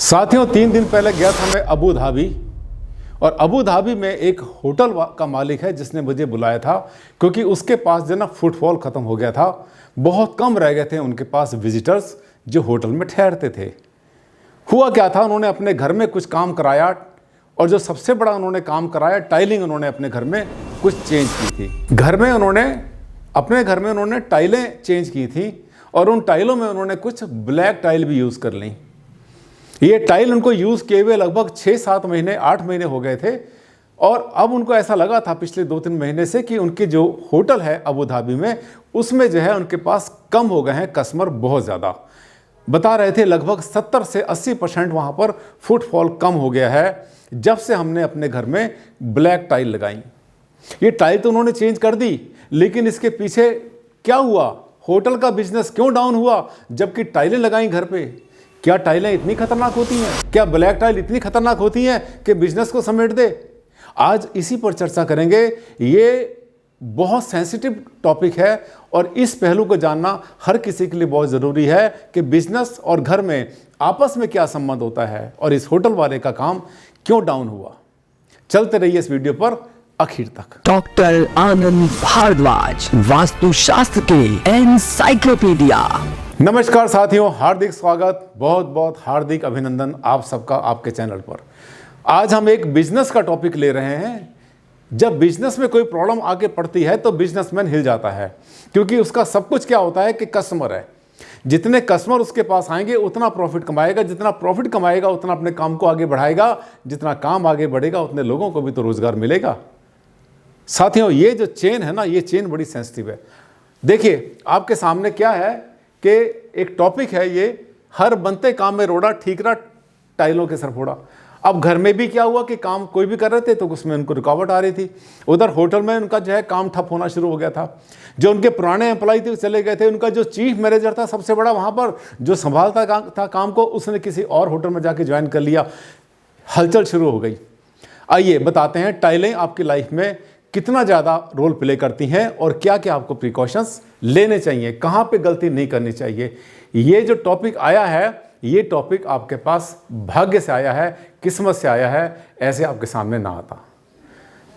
साथियों 3 दिन पहले गया था मैं अबू धाबी। और अबू धाबी में एक होटल का मालिक है जिसने मुझे बुलाया था, क्योंकि उसके पास जो ना फुटफॉल ख़त्म हो गया था। बहुत कम रह गए थे उनके पास विजिटर्स जो होटल में ठहरते थे। हुआ क्या था, उन्होंने अपने घर में कुछ काम कराया, और जो सबसे बड़ा उन्होंने काम कराया, टाइलिंग उन्होंने अपने घर में कुछ चेंज की थी। अपने घर में उन्होंने टाइलें चेंज की थी, और उन टाइलों में उन्होंने कुछ ब्लैक टाइल भी यूज़ कर ली। ये टाइल उनको यूज़ किए हुए लगभग 6-7 महीने 8 महीने हो गए थे, और अब उनको ऐसा लगा था पिछले 2-3 महीने से कि उनके जो होटल है अबू धाबी में, उसमें जो है उनके पास कम हो गए हैं कस्टमर। बहुत ज़्यादा बता रहे थे, लगभग 70 से 80% वहाँ पर फुटफॉल कम हो गया है जब से हमने अपने घर में ब्लैक टाइल लगाई। ये टाइल तो उन्होंने चेंज कर दी, लेकिन इसके पीछे क्या हुआ, होटल का बिजनेस क्यों डाउन हुआ जबकि टाइलें लगाई घर पे? क्या टाइलें इतनी खतरनाक होती हैं? क्या ब्लैक टाइल इतनी खतरनाक होती हैं कि बिजनेस को समेट दे? आज इसी पर चर्चा करेंगे। ये बहुत सेंसिटिव टॉपिक है, और इस पहलू को जानना हर किसी के लिए बहुत ज़रूरी है कि बिजनेस और घर में आपस में क्या संबंध होता है, और इस होटल वाले का काम क्यों डाउन हुआ। चलते रहिए इस वीडियो पर आखिर तक। डॉक्टर आनंद भारद्वाज, वास्तुशास्त्र के एनसाइक्लोपीडिया। नमस्कार साथियों, हार्दिक स्वागत, बहुत बहुत हार्दिक अभिनंदन आप सबका आपके चैनल पर। आज हम एक बिजनेस का टॉपिक ले रहे हैं। जब बिजनेस में कोई प्रॉब्लम आके पड़ती है तो बिजनेसमैन हिल जाता है, क्योंकि उसका सब कुछ क्या होता है कि कस्टमर है। जितने कस्टमर उसके पास आएंगे उतना प्रॉफिट कमाएगा, जितना प्रॉफिट कमाएगा उतना अपने काम को आगे बढ़ाएगा, जितना काम आगे बढ़ेगा उतने लोगों को भी तो रोजगार मिलेगा। साथियों, ये जो चेन है ना, ये चेन बड़ी सेंसिटिव है। देखिए आपके सामने क्या है कि एक टॉपिक है, ये हर बनते काम में रोड़ा ठीकरा टाइलों के सर फोड़ा। अब घर में भी क्या हुआ कि काम कोई भी कर रहे थे तो उसमें उनको रुकावट आ रही थी। उधर होटल में उनका जो है काम ठप होना शुरू हो गया था। जो उनके पुराने एम्प्लॉय थे चले गए थे। उनका जो चीफ मैनेजर था सबसे बड़ा वहाँ पर, जो संभालता था काम को, उसने किसी और होटल में जाके ज्वाइन कर लिया। हलचल शुरू हो गई। आइए बताते हैं टाइलें आपकी लाइफ में कितना ज़्यादा रोल प्ले करती हैं और क्या क्या आपको प्रिकॉशंस लेने चाहिए, कहाँ पे गलती नहीं करनी चाहिए। ये जो टॉपिक आया है, ये टॉपिक आपके पास भाग्य से आया है, किस्मत से आया है, ऐसे आपके सामने ना आता।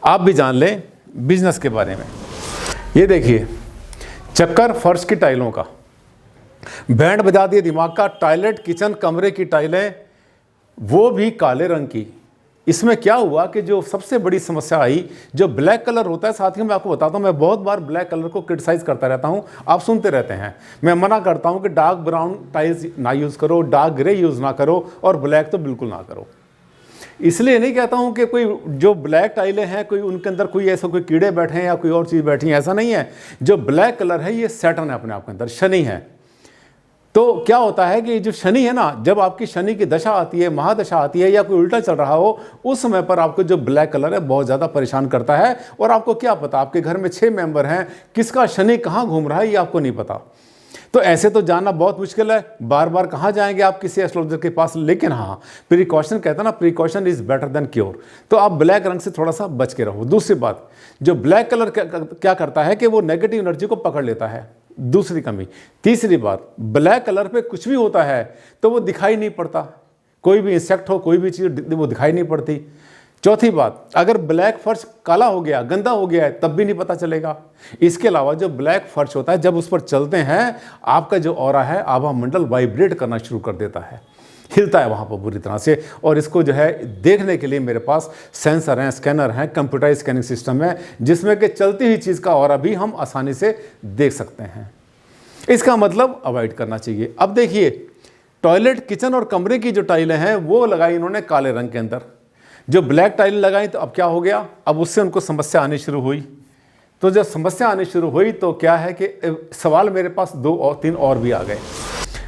आप भी जान लें बिजनेस के बारे में। ये देखिए चक्कर फर्श की टाइलों का, बैंड बजा दिए दिमाग का। टॉयलेट किचन कमरे की टाइलें, वो भी काले रंग की। इसमें क्या हुआ कि जो सबसे बड़ी समस्या आई, जो ब्लैक कलर होता है, साथियों मैं आपको बताता हूँ, मैं बहुत बार ब्लैक कलर को क्रिटिसाइज करता रहता हूँ, आप सुनते रहते हैं। मैं मना करता हूँ कि डार्क ब्राउन टाइल्स ना यूज़ करो, डार्क ग्रे यूज़ ना करो, और ब्लैक तो बिल्कुल ना करो। इसलिए नहीं कहता हूँ कि कोई जो ब्लैक टाइलें हैं कोई उनके अंदर कोई ऐसा कोई कीड़े बैठे हैं या कोई और चीज़ बैठी है, ऐसा नहीं है। जो ब्लैक कलर है ये सैटर्न है, अपने आप के अंदर शनि है। तो क्या होता है कि जो शनि है ना, जब आपकी शनि की दशा आती है, महादशा आती है, या कोई उल्टा चल रहा हो, उस समय पर आपको जो ब्लैक कलर है बहुत ज़्यादा परेशान करता है। और आपको क्या पता, आपके घर में 6 मेंबर हैं, किसका शनि कहाँ घूम रहा है ये आपको नहीं पता। तो ऐसे तो जानना बहुत मुश्किल है। बार बार कहाँ जाएंगे आप किसी एस्ट्रोलॉजर के पास। लेकिन हाँ, प्रिकॉशन कहता है ना, precaution is better than cure. तो आप ब्लैक रंग से थोड़ा सा बच के रहो। दूसरी बात, जो ब्लैक कलर क्या करता है कि वो नेगेटिव एनर्जी को पकड़ लेता है, दूसरी कमी। तीसरी बात, ब्लैक कलर पे कुछ भी होता है तो वो दिखाई नहीं पड़ता। कोई भी इंसेक्ट हो, कोई भी चीज़, वो दिखाई नहीं पड़ती। चौथी बात, अगर ब्लैक फर्श काला हो गया, गंदा हो गया है, तब भी नहीं पता चलेगा। इसके अलावा जो ब्लैक फर्श होता है, जब उस पर चलते हैं, आपका जो ऑरा है, आभा मंडल वाइब्रेट करना शुरू कर देता है, हिलता है वहाँ पर बुरी तरह से। और इसको जो है देखने के लिए मेरे पास सेंसर हैं, स्कैनर हैं, कंप्यूटराइज स्कैनिंग सिस्टम है, जिसमें कि चलती हुई चीज़ का ऑरा भी हम आसानी से देख सकते हैं। इसका मतलब अवॉइड करना चाहिए। अब देखिए, टॉयलेट किचन और कमरे की जो टाइलें हैं वो लगाई इन्होंने काले रंग के अंदर। जो ब्लैक टाइल लगाई तो अब क्या हो गया, अब उससे उनको समस्या आनी शुरू हुई। तो जब समस्या आनी शुरू हुई तो क्या है कि सवाल मेरे पास 2 और 3 और भी आ गए।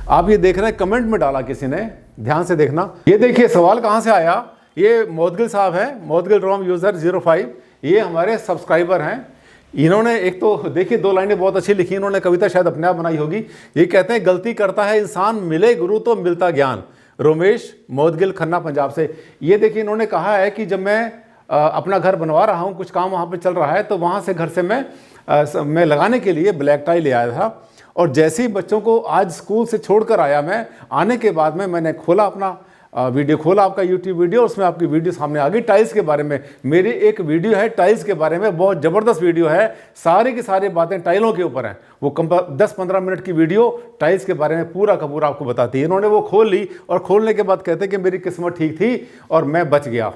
आप ये देख रहे हैं, कमेंट में डाला किसी ने, ध्यान से देखना। ये देखिए सवाल कहाँ से आया। ये मोदगिल साहब हैं, मोदगिल रोम यूज़र 05। ये हमारे सब्सक्राइबर हैं। इन्होंने एक तो देखिए 2 लाइनें बहुत अच्छी लिखी। इन्होंने कविता शायद अपने आप बनाई होगी। ये कहते हैं, गलती करता है इंसान, मिले गुरु तो मिलता ज्ञान। रोमेश मोदगिल खन्ना पंजाब से। ये देखिए इन्होंने कहा है कि जब मैं अपना घर बनवा रहा हूँ, कुछ काम वहाँ पे चल रहा है, तो वहाँ से घर से मैं लगाने के लिए ब्लैक टाइल ले आया था। और जैसे ही बच्चों को आज स्कूल से छोड़कर आया, मैं आने के बाद में मैंने खोला अपना वीडियो खोला आपका यूट्यूब वीडियो, उसमें आपकी वीडियो सामने आ गई टाइल्स के बारे में। मेरी एक वीडियो है टाइल्स के बारे में, बहुत ज़बरदस्त वीडियो है, सारी की सारी बातें टाइलों के ऊपर हैं। वो 10-15 मिनट की वीडियो टाइल्स के बारे में पूरा का पूरा आपको बताती है। इन्होंने वो खोल ली और खोलने के बाद कहते कि मेरी किस्मत ठीक थी और मैं बच गया।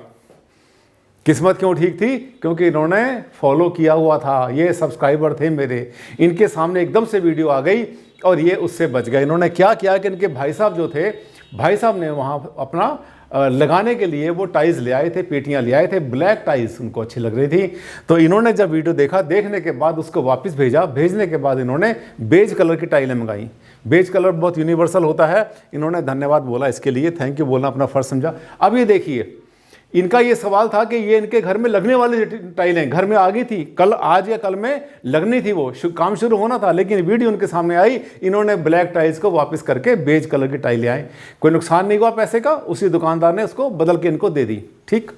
किस्मत क्यों ठीक थी? क्योंकि इन्होंने फॉलो किया हुआ था, ये सब्सक्राइबर थे मेरे, इनके सामने एकदम से वीडियो आ गई और ये उससे बच गए। इन्होंने क्या किया कि इनके भाई साहब जो थे, भाई साहब ने वहाँ अपना लगाने के लिए वो टाइल्स ले आए थे, पेटियां ले आए थे, ब्लैक टाइल्स उनको अच्छी लग रही थी। तो इन्होंने जब वीडियो देखा, देखने के बाद उसको वापस भेजा, भेजने के बाद इन्होंने बेज कलर की टाइलें मंगाई। बेज कलर बहुत यूनिवर्सल होता है, इन्होंने धन्यवाद बोला इसके लिए, थैंक यू बोलना अपना फर्ज समझा। अब ये देखिए, इनका ये सवाल था कि ये इनके घर में लगने वाली टाइलें घर में आ गई थी, कल आज या कल में लगनी थी, वो काम शुरू होना था, लेकिन वीडियो उनके सामने आई, इन्होंने ब्लैक टाइल्स को वापस करके बेज कलर की टाइलें आए। कोई नुकसान नहीं हुआ पैसे का, उसी दुकानदार ने उसको बदल के इनको दे दी। ठीक,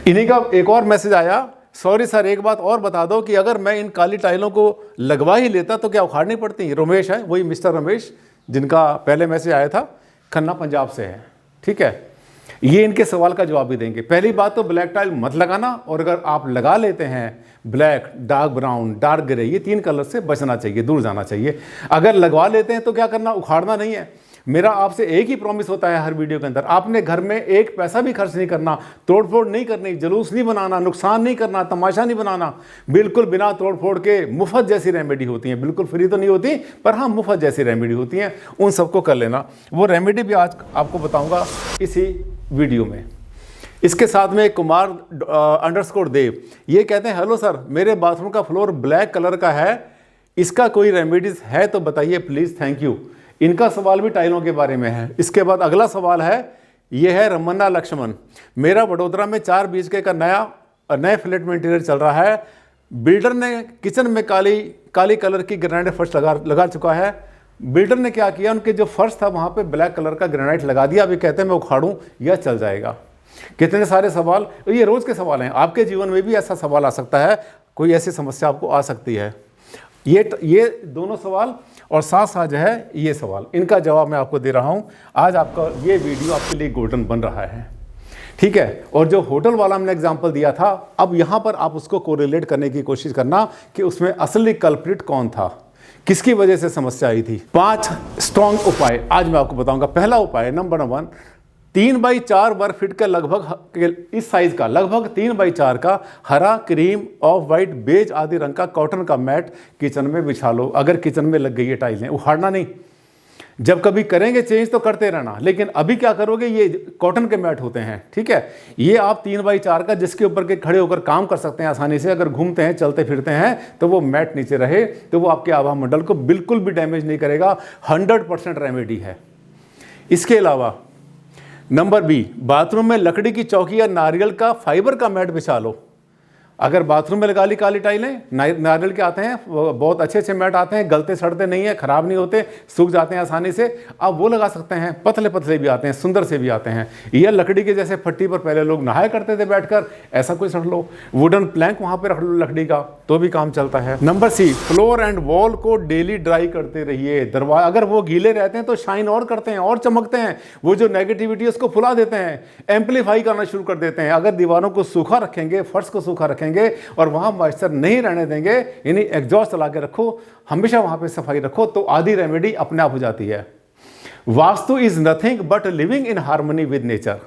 इन्हीं का एक और मैसेज आया, सॉरी सर एक बात और बता दो कि अगर मैं इन काली टाइलों को लगवा ही लेता तो क्या उखाड़नी पड़ती? रमेश है, वही मिस्टर रमेश जिनका पहले मैसेज आया था, खन्ना पंजाब से है। ठीक है, ये इनके सवाल का जवाब भी देंगे। पहली बात तो ब्लैक टाइल मत लगाना, और अगर आप लगा लेते हैं black, dark brown, dark grey, ये 3 कलर से बचना चाहिए, दूर जाना चाहिए। अगर लगवा लेते हैं तो क्या करना? उखाड़ना नहीं है। मेरा आपसे एक ही प्रॉमिस होता है हर वीडियो के अंदर, आपने घर में एक पैसा भी खर्च नहीं करना, तोड़फोड़ नहीं करनी, जुलूस नहीं बनाना, नुकसान नहीं करना, तमाशा नहीं बनाना, बिल्कुल बिना तोड़फोड़ के। मुफ्त जैसी रेमेडी होती हैं, बिल्कुल फ्री तो नहीं होती, पर हाँ मुफ्त जैसी रेमेडी होती हैं, उन सबको कर लेना। वो रेमेडी भी आज आपको बताऊंगा इसी वीडियो में। इसके साथ में कुमार _देव ये कहते हैं, हेलो सर, मेरे बाथरूम का फ्लोर ब्लैक कलर का है, इसका कोई रेमेडीज है तो बताइए प्लीज़, थैंक यू। इनका सवाल भी टाइलों के बारे में है। इसके बाद अगला सवाल है, ये है रमन्ना लक्ष्मण, मेरा वडोदरा में 4 BHK का नए फ्लैट में इंटीरियर चल रहा है, बिल्डर ने किचन में काली कलर की ग्रेनाइट फर्श लगा चुका है। बिल्डर ने क्या किया, उनके जो फर्श था वहाँ पे ब्लैक कलर का ग्रेनाइट लगा दिया। अभी कहते हैं मैं उखाड़ूं या चल जाएगा। कितने सारे सवाल, ये रोज़ के सवाल हैं, आपके जीवन में भी ऐसा सवाल आ सकता है, कोई ऐसी समस्या आपको आ सकती है। ये दोनों सवाल और साथ साथ जो है ये सवाल, इनका जवाब मैं आपको दे रहा हूँ। आज आपका ये वीडियो आपके लिए गोल्डन बन रहा है। ठीक है, और जो होटल वाला हमने एग्जांपल दिया था, अब यहाँ पर आप उसको कोरिलेट करने की कोशिश करना कि उसमें असली कल्प्रिट कौन था, किसकी वजह से समस्या आई थी। 5 स्ट्रॉन्ग उपाय आज मैं आपको बताऊंगा। पहला उपाय नंबर 1, 3x4 वर्ग फीट का लगभग इस साइज का, लगभग 3x4 का हरा, क्रीम, ऑफ वाइट, बेज आदि रंग का कॉटन का मैट किचन में बिछा लो। अगर किचन में लग गई है टाइलें, उखाड़ना नहीं। जब कभी करेंगे चेंज तो करते रहना, लेकिन अभी क्या करोगे, ये कॉटन के मैट होते हैं। ठीक है, ये आप 3x4 का जिसके ऊपर के खड़े होकर काम कर सकते हैं आसानी से, अगर घूमते हैं चलते फिरते हैं तो वो मैट नीचे रहे तो वो आपके आभा मंडल को बिल्कुल भी डैमेज नहीं करेगा। 100% रेमेडी है। इसके अलावा नंबर बी, बाथरूम में लकड़ी की चौकी या नारियल का फाइबर का मैट बिछा लो। अगर बाथरूम में लगा ली काली टाइलें, नारियल के आते हैं, बहुत अच्छे मैट आते हैं, गलते सड़ते नहीं है, खराब नहीं होते, सूख जाते हैं आसानी से, आप वो लगा सकते हैं। पतले पतले भी आते हैं, सुंदर से भी आते हैं। या लकड़ी के जैसे फट्टी पर पहले लोग नहाया करते थे बैठकर, ऐसा कुछ रख लो। वुडन प्लैंक वहाँ पे रख लो लकड़ी का, तो भी काम चलता है। Number C, floor and wall को डेली ड्राई करते रहिए। दरवाजा अगर वो गीले रहते हैं तो शाइन और करते हैं और चमकते हैं, वो जो नेगेटिविटी उसको फुला देते हैं, एम्पलीफाई करना शुरू कर देते हैं। अगर दीवारों को सूखा रखेंगे, फर्श को सूखा रखेंगे और वहां मॉइस्चर नहीं रहने देंगे, यानी एग्जॉस्ट चला के रखो, हमेशा वहां पे सफाई रखो, तो आधी रेमेडी अपने आप हो जाती है। Vastu is nothing but living in harmony with nature.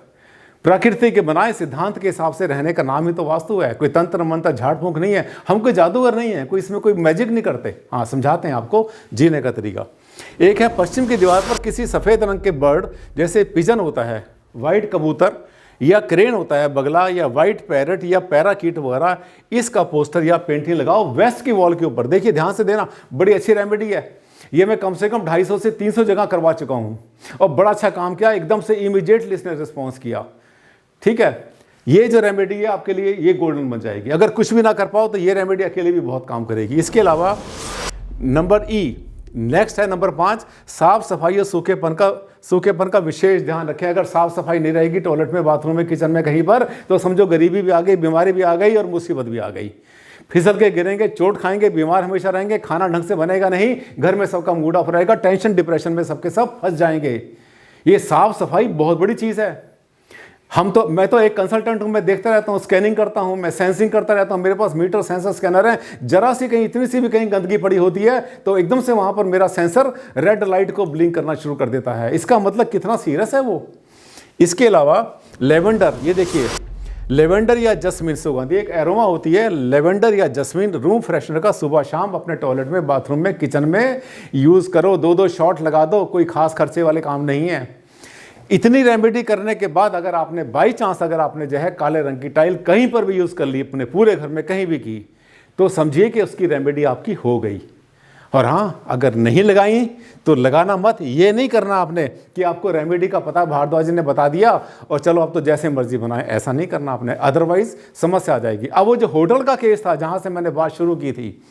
प्रकृति के बनाए सिद्धांत के हिसाब से रहने का नाम ही तो वास्तु है। कोई तंत्र मंत्र झाड़ फूंक नहीं है, हम कोई जादूगर नहीं है, कोई इसमें कोई मैजिक नहीं करते। हाँ, समझाते हैं आपको जीने का तरीका। एक है, पश्चिम की दीवार पर किसी सफेद रंग के बर्ड जैसे पिजन होता है, वाइट कबूतर या क्रेन होता है बगला, या वाइट पैरट या पैराकीट वगैरह, इसका पोस्टर या पेंटिंग लगाओ वेस्ट की वॉल के ऊपर। देखिए ध्यान से देना, बड़ी अच्छी रेमेडी है ये। मैं कम से कम 250 से 300 जगह करवा चुका हूँ और बड़ा अच्छा काम किया, एकदम से इमीडिएटली इसने रिस्पॉन्स किया। ठीक है, ये जो रेमेडी है आपके लिए ये गोल्डन बन जाएगी। अगर कुछ भी ना कर पाओ तो ये रेमेडी अकेले भी बहुत काम करेगी। इसके अलावा नंबर नेक्स्ट है नंबर 5, साफ सफाई और सूखेपन का विशेष ध्यान रखें। अगर साफ सफाई नहीं रहेगी टॉयलेट में, बाथरूम में, किचन में, कहीं पर, तो समझो गरीबी भी आ गई, बीमारी भी आ गई और मुसीबत भी आ गई। फिसल के गिरेंगे, चोट खाएंगे, बीमार हमेशा रहेंगे, खाना ढंग से बनेगा नहीं, घर में सबका मूड ऑफ रहेगा, टेंशन डिप्रेशन में सबके सब फंस जाएंगे। ये साफ सफाई बहुत बड़ी चीज़ है। मैं तो एक कंसल्टेंट हूँ, मैं देखता रहता हूँ, स्कैनिंग करता हूँ, मैं सेंसिंग करता रहता हूँ, मेरे पास मीटर सेंसर स्कैनर है। जरा सी कहीं इतनी सी भी कहीं गंदगी पड़ी होती है तो एकदम से वहाँ पर मेरा सेंसर रेड लाइट को ब्लिंक करना शुरू कर देता है। इसका मतलब कितना सीरियस है वो। इसके अलावा लेवेंडर, ये देखिए लेवेंडर या जस्मिन सुगंध, एक एरोमा होती है। लेवेंडर या जस्मिन रूम फ्रेशनर का सुबह शाम अपने टॉयलेट में, बाथरूम में, किचन में यूज़ करो। 2-2 शॉट लगा दो, कोई खास खर्चे वाले काम नहीं है। इतनी रेमेडी करने के बाद अगर आपने बाई चांस अगर आपने जो है काले रंग की टाइल कहीं पर भी यूज़ कर ली, अपने पूरे घर में कहीं भी की, तो समझिए कि उसकी रेमेडी आपकी हो गई। और हाँ, अगर नहीं लगाई तो लगाना मत। ये नहीं करना आपने कि आपको रेमेडी का पता भारद्वाज जी ने बता दिया और चलो अब तो जैसे मर्जी बनाए, ऐसा नहीं करना आपने, अदरवाइज समस्या आ जाएगी। अब वो जो होटल का केस था जहाँ से मैंने बात शुरू की थी,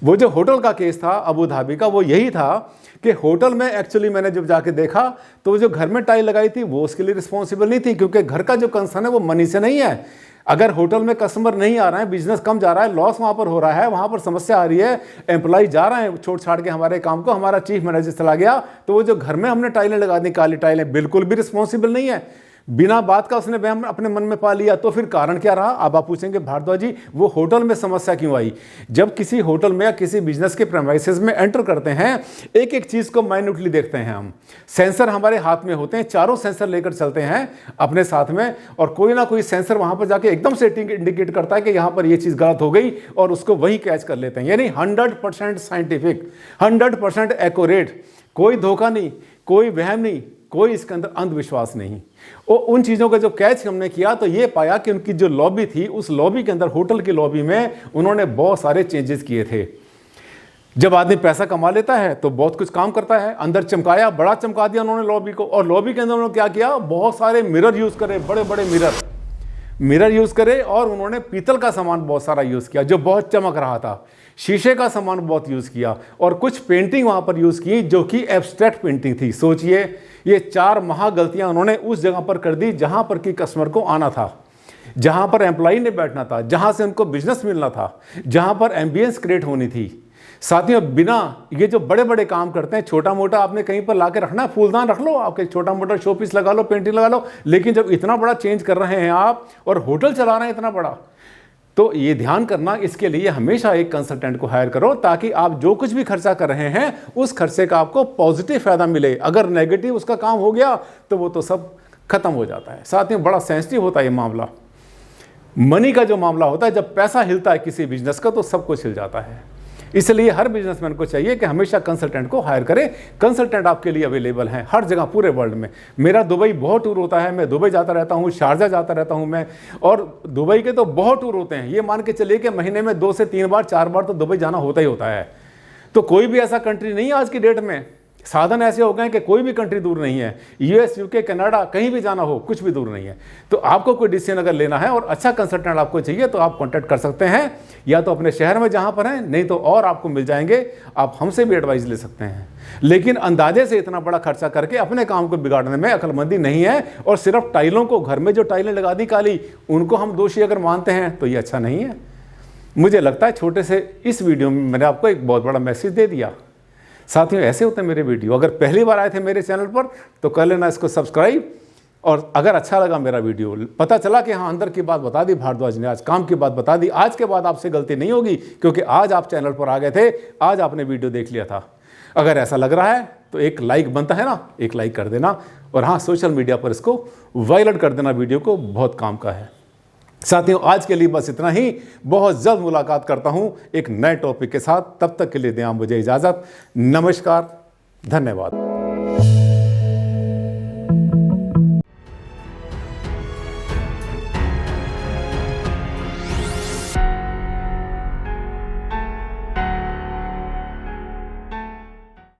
वो जो होटल का केस था अबू धाबी का, वो यही था कि होटल में एक्चुअली मैंने जब जाके देखा तो जो घर में टाइल लगाई थी वो उसके लिए रिस्पॉन्सिबल नहीं थी, क्योंकि घर का जो कंसर्न है वो मनी से नहीं है। अगर होटल में कस्टमर नहीं आ रहे हैं, बिजनेस कम जा रहा है, लॉस वहाँ पर हो रहा है, वहाँ पर समस्या आ रही है, एम्प्लॉय जा रहे हैं छोड़ छाड़ के हमारे काम को, हमारा चीफ मैनेजर चला गया, तो वो जो घर में हमने टाइलें लगा दी, काली टाइलें, बिल्कुल भी रिस्पॉन्सिबल नहीं है। बिना बात का उसने वहम अपने मन में पा लिया, तो फिर कारण क्या रहा। अब आप पूछेंगे भारद्वाज जी वो होटल में समस्या क्यों आई। जब किसी होटल में या किसी बिजनेस के प्रेमाइसेस में एंटर करते हैं, एक एक चीज़ को माइन्यूटली देखते हैं हम। सेंसर हमारे हाथ में होते हैं, चारों सेंसर लेकर चलते हैं अपने साथ में, और कोई ना कोई सेंसर वहाँ पर जाके एकदम से इंडिकेट करता है कि यहाँ पर ये चीज़ गलत हो गई, और उसको वहीं कैच कर लेते हैं। यानी 100% साइंटिफिक, 100% एक्यूरेट, कोई धोखा नहीं, कोई वहम नहीं, कोई इसके अंदर अंधविश्वास नहीं। और उन चीज़ों का जो कैच हमने किया तो ये पाया कि उनकी जो लॉबी थी, उस लॉबी के अंदर, होटल की लॉबी में उन्होंने बहुत सारे चेंजेस किए थे। जब आदमी पैसा कमा लेता है तो बहुत कुछ काम करता है, अंदर चमकाया, बड़ा चमका दिया उन्होंने लॉबी को। और लॉबी के अंदर उन्होंने क्या किया, बहुत सारे मिरर यूज़ करे, बड़े बड़े मिरर यूज़ करे, और उन्होंने पीतल का सामान बहुत सारा यूज़ किया जो बहुत चमक रहा था। शीशे का सामान बहुत यूज़ किया, और कुछ पेंटिंग वहाँ पर यूज़ की जो कि एब्स्ट्रैक्ट पेंटिंग थी। सोचिए, ये 4 महा गलतियाँ उन्होंने उस जगह पर कर दी जहाँ पर कि कस्टमर को आना था, जहाँ पर एम्प्लॉई ने बैठना था, जहाँ से उनको बिजनेस मिलना था, जहाँ पर एम्बियंस क्रिएट होनी थी। साथियों, बिना ये जो बड़े बड़े काम करते हैं, छोटा मोटा आपने कहीं पर ला के रखना है, फूलदान रख लो, आपके छोटा मोटा शो पीस लगा लो, पेंटिंग लगा लो, लेकिन जब इतना बड़ा चेंज कर रहे हैं आप और होटल चला रहे हैं इतना बड़ा, तो ये ध्यान करना, इसके लिए हमेशा एक कंसल्टेंट को हायर करो, ताकि आप जो कुछ भी खर्चा कर रहे हैं उस खर्चे का आपको पॉजिटिव फायदा मिले। अगर नेगेटिव उसका काम हो गया तो वो तो सब खत्म हो जाता है। साथियों, बड़ा सेंसिटिव होता है ये मामला। मनी का जो मामला होता है, जब पैसा हिलता है किसी बिजनेस का तो सब कुछ हिल जाता है। इसलिए हर बिजनेसमैन को चाहिए कि हमेशा कंसल्टेंट को हायर करें। कंसल्टेंट आपके लिए अवेलेबल हैं हर जगह, पूरे वर्ल्ड में। मेरा दुबई बहुत टूर होता है, मैं दुबई जाता रहता हूँ, शारजा जाता रहता हूँ मैं, और दुबई के तो बहुत टूर होते हैं। ये मान के चलिए कि महीने में 2 से 3 बार 4 बार तो दुबई जाना होता ही होता है। तो कोई भी ऐसा कंट्री नहीं है आज की डेट में, साधन ऐसे हो गए कि कोई भी कंट्री दूर नहीं है। यूएस, यूके, कनाडा, कहीं भी जाना हो, कुछ भी दूर नहीं है। तो आपको कोई डिसीजन अगर लेना है और अच्छा कंसल्टेंट आपको चाहिए तो आप कांटेक्ट कर सकते हैं, या तो अपने शहर में जहां पर हैं, नहीं तो और आपको मिल जाएंगे, आप हमसे भी एडवाइस ले सकते हैं। लेकिन अंदाजे से इतना बड़ा खर्चा करके अपने काम को बिगाड़ने में अक्लमंदी नहीं है। और सिर्फ टाइलों को, घर में जो टाइलें लगा दी काली, उनको हम दोषी अगर मानते हैं तो ये अच्छा नहीं है। मुझे लगता है छोटे से इस वीडियो में मैंने आपको एक बहुत बड़ा मैसेज दे दिया। साथियों, ऐसे होते हैं मेरे वीडियो। अगर पहली बार आए थे मेरे चैनल पर तो कर लेना इसको सब्सक्राइब। और अगर अच्छा लगा मेरा वीडियो, पता चला कि हाँ अंदर की बात बता दी भारद्वाज ने, आज काम की बात बता दी, आज के बाद आपसे गलती नहीं होगी, क्योंकि आज आप चैनल पर आ गए थे, आज आपने वीडियो देख लिया था। अगर ऐसा लग रहा है तो एक लाइक बनता है ना, एक लाइक कर देना। और हाँ, सोशल मीडिया पर इसको वायरल कर देना, वीडियो को, बहुत काम का है। साथियों, आज के लिए बस इतना ही। बहुत जल्द मुलाकात करता हूं एक नए टॉपिक के साथ। तब तक के लिए दें आप मुझे इजाज़त। नमस्कार, धन्यवाद।